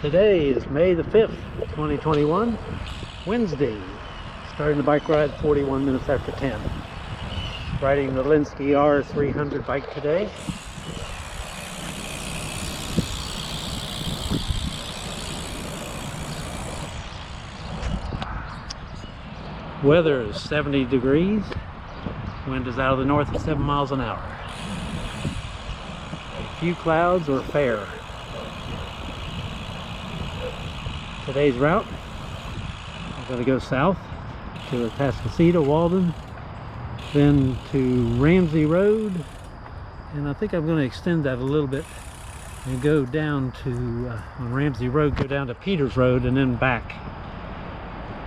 Today is May the 5th, 2021, Wednesday. Starting the bike ride 41 minutes after 10. Riding the Linsky R300 bike today. Weather is 70 degrees. Wind is out of the north at 7 miles an hour. A few clouds or fair. Today's route, I'm going to go south to Atascocita, Walden, then to Ramsey Road, and I think I'm going to extend that a little bit and go down to, on Ramsey Road, go down to Peters Road and then back.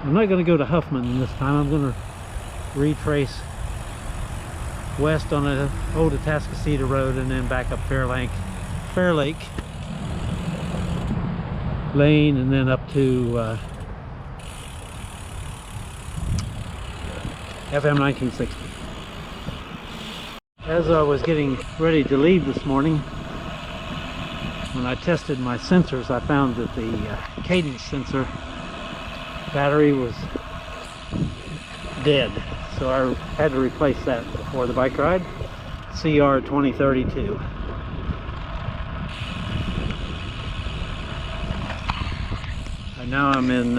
I'm not going to go to Huffman this time. I'm going to retrace west on the old Atascocita Road and then back up Fair Lake Lane and then up to FM 1960. As I was getting ready to leave this morning, when I tested my sensors, I found that the cadence sensor battery was dead, so I had to replace that before the bike ride. CR 2032. And now I'm in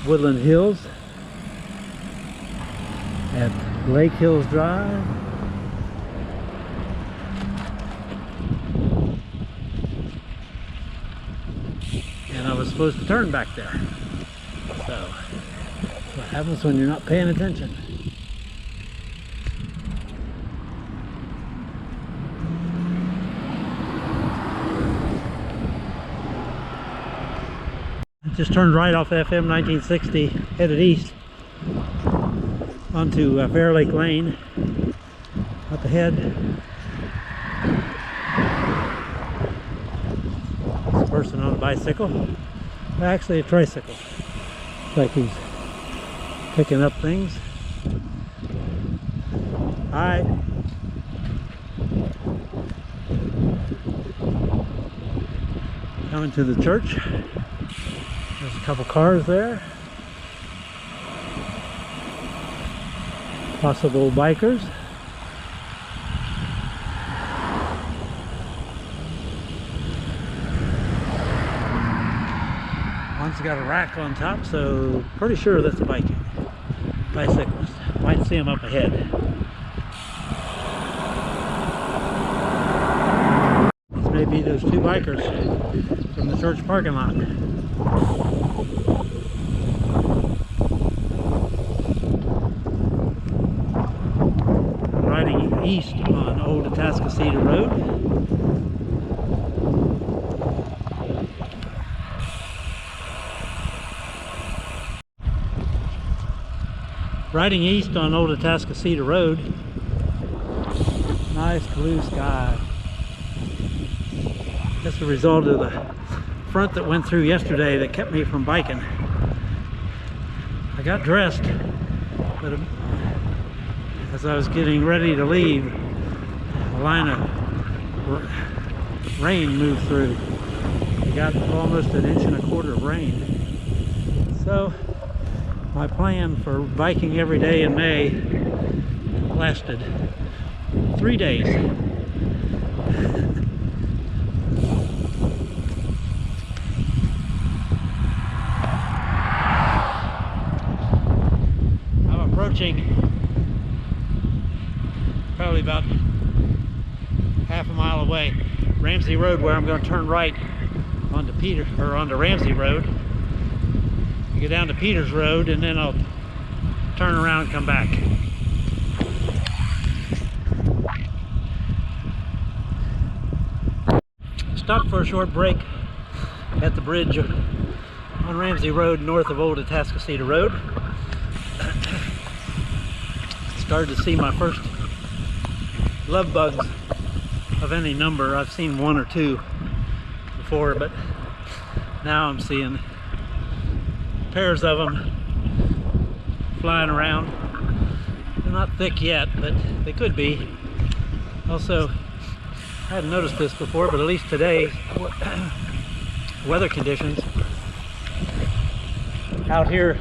Woodland Hills at Lake Hills Drive. And I was supposed to turn back there. So, what happens when you're not paying attention? Just turned right off FM 1960, headed east onto Fair Lake Lane. Up ahead, this person on a bicycle, actually a tricycle. Looks like he's picking up things. Hi. Coming to the church. There's a couple cars there. Possible bikers. One's got a rack on top, so pretty sure that's a bicyclist. Might see him up ahead. These may be those two bikers from the church parking lot. Riding east on Old Atascocita Road. Riding east on Old Atascocita Road. Nice blue sky. That's the result of the front that went through yesterday that kept me from biking. I got dressed, but as I was getting ready to leave, a line of rain moved through. We got almost 1.25 inches of rain. So my plan for biking every day in May lasted 3 days. I'm approaching probably about half a mile away Ramsey Road, where I'm going to turn right onto Ramsey Road. Get down to Peters Road and then I'll turn around and come back. Stopped for a short break at the bridge on Ramsey Road north of Old Atascocita Road. Started to see my first love bugs of any number. I've seen one or two before, but now I'm seeing pairs of them flying around. They're not thick yet, but they could be. Also, I hadn't noticed this before, but at least today weather conditions. Out here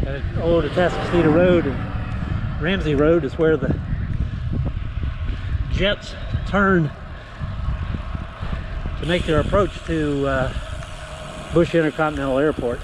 at old Atascocita Road and Ramsey Road is where the jets turn to make their approach to Bush Intercontinental Airport.